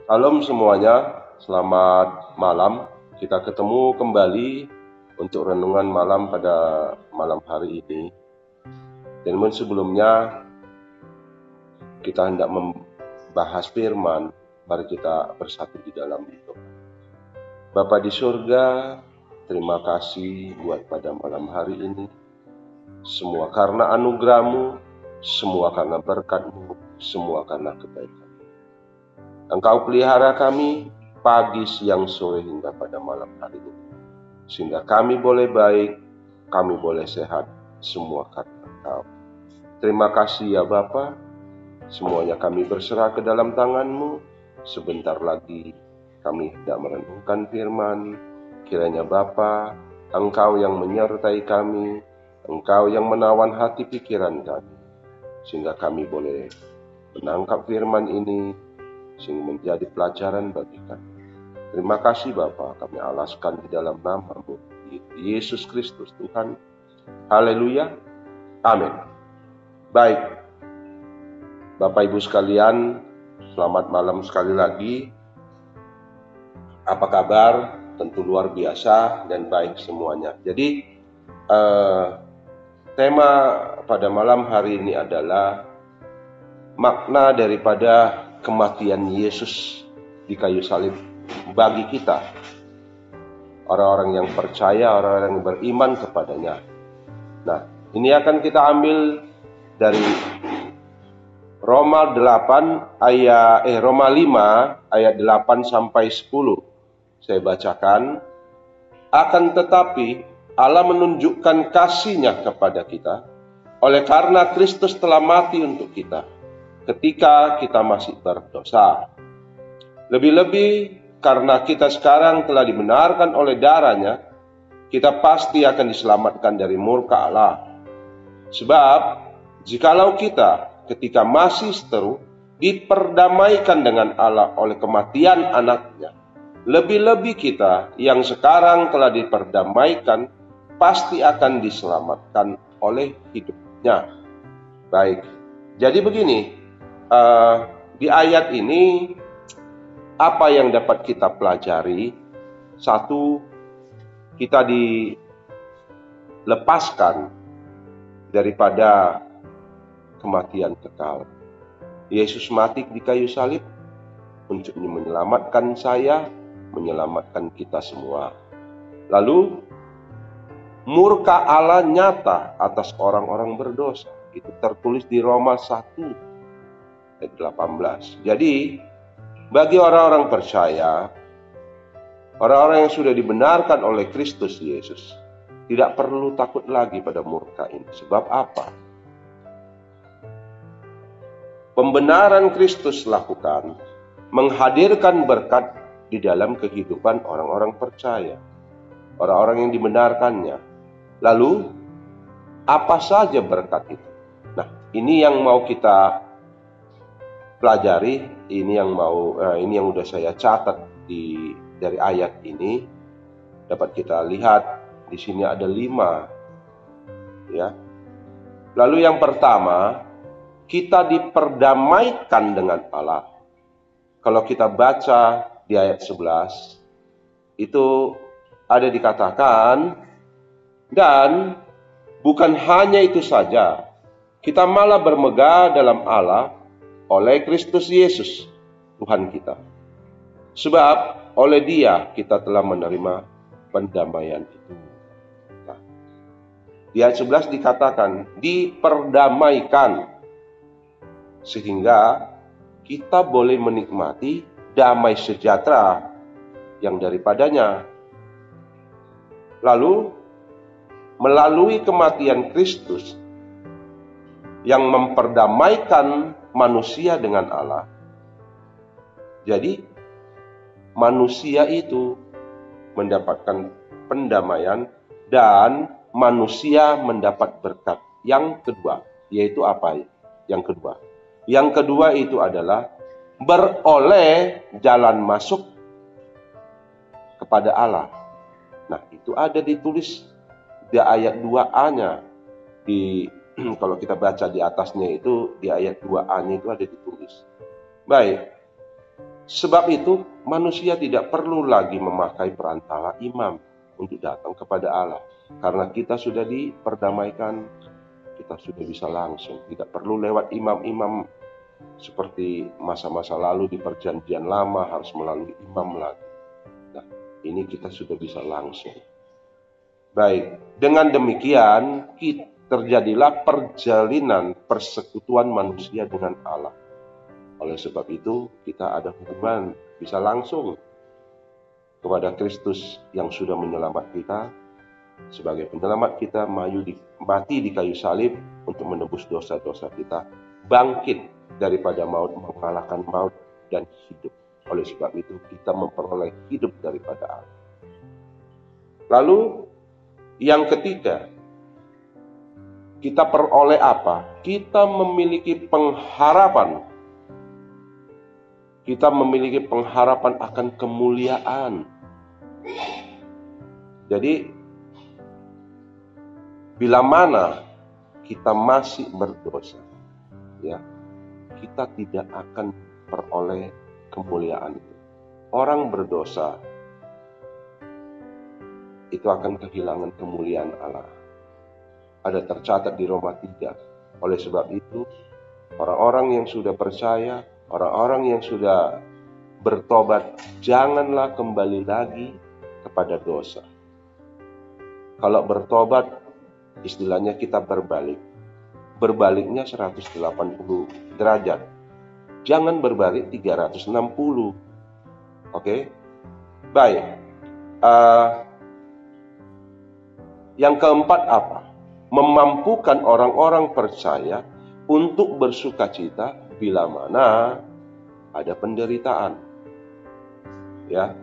Salam semuanya, selamat malam. Kita ketemu kembali untuk renungan malam pada malam hari ini. Dan sebelumnya kita hendak membahas firman, mari kita bersatu di dalam doa. Bapa di surga, terima kasih buat pada malam hari ini. Semua karena anugerah-Mu, semua karena berkat-Mu, semua karena kebaikan. Engkau pelihara kami pagi, siang, sore hingga pada malam hari ini. Sehingga kami boleh baik, kami boleh sehat, semua karena Engkau. Terima kasih ya Bapa, semuanya kami berserah ke dalam tangan-Mu. Sebentar lagi kami hendak merenungkan firman. Kiranya Bapa, Engkau yang menyertai kami, Engkau yang menawan hati pikiran kami, sehingga kami boleh menangkap firman ini, sehingga menjadi pelajaran bagi kami. Terima kasih Bapa, kami alaskan di dalam nama-Mu, Yesus Kristus Tuhan. Haleluya. Amin. Baik, Bapak Ibu sekalian, selamat malam sekali lagi. Apa kabar? Tentu luar biasa dan baik semuanya. Jadi tema pada malam hari ini adalah makna daripada kematian Yesus di kayu salib bagi kita, orang-orang yang percaya, orang-orang yang beriman kepadanya. Nah, ini akan kita ambil dari Roma 5 ayat 8 sampai 10. Saya bacakan. Akan tetapi Allah menunjukkan kasih-Nya kepada kita oleh karena Kristus telah mati untuk kita ketika kita masih berdosa. Lebih-lebih karena kita sekarang telah dibenarkan oleh darah-Nya, kita pasti akan diselamatkan dari murka Allah. Sebab jikalau kita ketika masih seteru diperdamaikan dengan Allah oleh kematian anak-Nya, lebih-lebih kita yang sekarang telah diperdamaikan pasti akan diselamatkan oleh hidup-Nya. Baik, jadi begini, di ayat ini apa yang dapat kita pelajari? Satu, kita dilepaskan daripada kematian kekal. Yesus mati di kayu salib untuk menyelamatkan saya, menyelamatkan kita semua. Lalu murka Allah nyata atas orang-orang berdosa. Itu tertulis di Roma 1 ayat 18. Jadi bagi orang-orang percaya, orang-orang yang sudah dibenarkan oleh Kristus Yesus, tidak perlu takut lagi pada murka ini. Sebab apa? Pembenaran Kristus lakukan menghadirkan berkat di dalam kehidupan orang-orang percaya, orang-orang yang dibenarkannya. Lalu apa saja berkat itu? Nah, ini yang mau kita pelajari, ini yang udah saya catat dari ayat ini. Dapat kita lihat di sini ada 5, ya. Lalu yang pertama, kita diperdamaikan dengan Allah. Kalau kita baca di ayat 11, itu ada dikatakan, dan bukan hanya itu saja, kita malah bermegah dalam Allah oleh Kristus Yesus, Tuhan kita. Sebab oleh Dia kita telah menerima pendamaian itu. Nah, di ayat 11 dikatakan, diperdamaikan, sehingga kita boleh menikmati damai sejahtera yang daripadanya. Lalu melalui kematian Kristus yang memperdamaikan manusia dengan Allah, jadi manusia itu mendapatkan pendamaian dan manusia mendapat berkat. Yang kedua, yaitu apa? Yang kedua itu adalah beroleh jalan masuk kepada Allah. Nah, itu ada ditulis di ayat 2a-nya. Kalau kita baca di atasnya itu, di ayat 2a-nya itu ada ditulis. Baik. Sebab itu, manusia tidak perlu lagi memakai perantara imam untuk datang kepada Allah. Karena kita sudah diperdamaikan, kita sudah bisa langsung. Tidak perlu lewat imam-imam seperti masa-masa lalu di perjanjian lama harus melalui imam lagi. Nah, ini kita sudah bisa langsung. Baik, dengan demikian terjadilah perjalinan persekutuan manusia dengan Allah. Oleh sebab itu, kita ada hubungan bisa langsung kepada Kristus yang sudah menyelamat kita. Sebagai penyelamat kita mati di kayu salib untuk menebus dosa-dosa kita. Bangkit daripada maut, mengalahkan maut dan hidup. Oleh sebab itu, kita memperoleh hidup daripada Allah. Lalu, yang ketiga, kita peroleh apa? Kita memiliki pengharapan. Kita memiliki pengharapan akan kemuliaan. Jadi, bila mana kita masih berdosa, ya, kita tidak akan peroleh kemuliaan itu. Orang berdosa itu akan kehilangan kemuliaan Allah. Ada tercatat di Roma 3. Oleh sebab itu, orang-orang yang sudah percaya, orang-orang yang sudah bertobat, janganlah kembali lagi kepada dosa. Kalau bertobat, istilahnya kita berbalik. Berbaliknya 180 derajat. Jangan berbalik 360. Oke? Baik. Yang keempat apa? Memampukan orang-orang percaya untuk bersukacita bila mana ada penderitaan. Ya.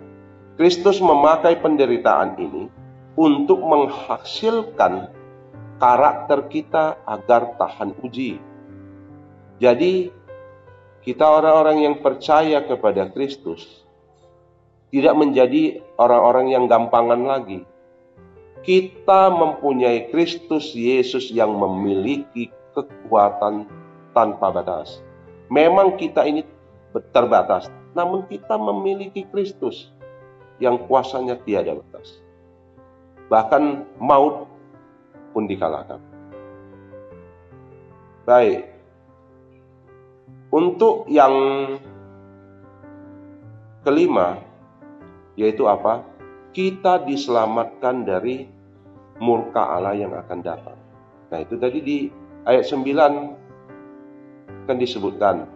Kristus memakai penderitaan ini untuk menghasilkan karakter kita agar tahan uji. Jadi, kita orang-orang yang percaya kepada Kristus tidak menjadi orang-orang yang gampangan lagi. Kita mempunyai Kristus Yesus yang memiliki kekuatan tanpa batas. Memang kita ini terbatas, namun kita memiliki Kristus yang kuasanya tiada batas. Bahkan maut pun dikalahkan. Baik. Untuk yang kelima, yaitu apa? Kita diselamatkan dari murka Allah yang akan datang. Nah, itu tadi di ayat 9 kan disebutkan.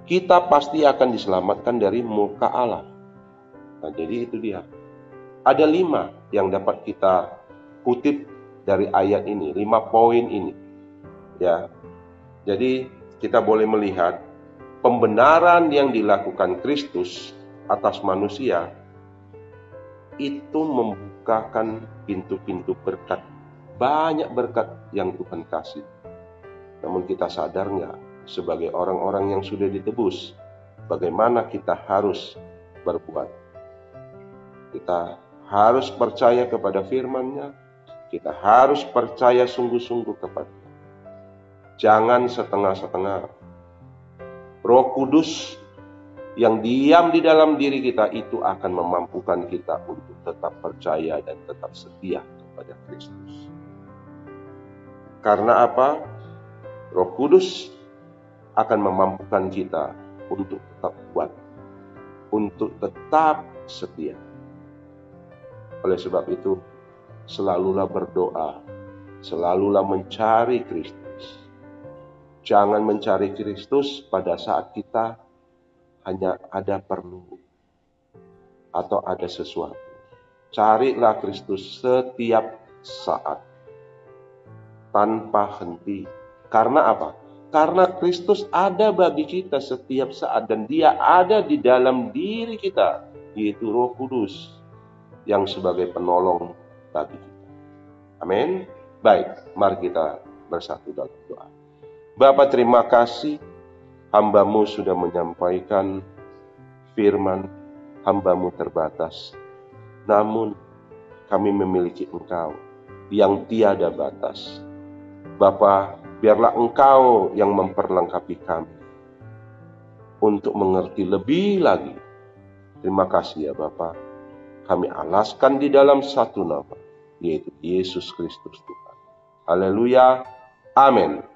Kita pasti akan diselamatkan dari murka Allah. Nah, jadi itu dia. Ada 5 yang dapat kita kutip dari ayat ini, 5 poin ini. Ya. Jadi kita boleh melihat pembenaran yang dilakukan Kristus atas manusia itu membukakan pintu-pintu berkat. Banyak berkat yang Tuhan kasih. Namun kita sadar nggak, sebagai orang-orang yang sudah ditebus, bagaimana kita harus berbuat? Kita harus percaya kepada firman-Nya. Kita harus percaya sungguh-sungguh kepada-Nya. Jangan setengah-setengah. Roh Kudus yang diam di dalam diri kita itu akan memampukan kita untuk tetap percaya dan tetap setia kepada Kristus. Karena apa? Roh Kudus akan memampukan kita untuk tetap kuat, untuk tetap setia. Oleh sebab itu, selalulah berdoa, selalulah mencari Kristus. Jangan mencari Kristus pada saat kita hanya ada perlu atau ada sesuatu. Carilah Kristus setiap saat, tanpa henti. Karena apa? Karena Kristus ada bagi kita setiap saat dan Dia ada di dalam diri kita, yaitu Roh Kudus yang sebagai penolong bagi kita. Amin. Baik, mari kita bersatu dalam doa. Bapa, terima kasih hamba-Mu sudah menyampaikan firman. Hamba-Mu terbatas, namun kami memiliki Engkau yang tiada batas. Bapa, biarlah Engkau yang memperlengkapi kami. untuk mengerti lebih lagi. Terima kasih ya Bapa. Kami alaskan di dalam satu nama, yaitu Yesus Kristus Tuhan. Haleluya. Amin.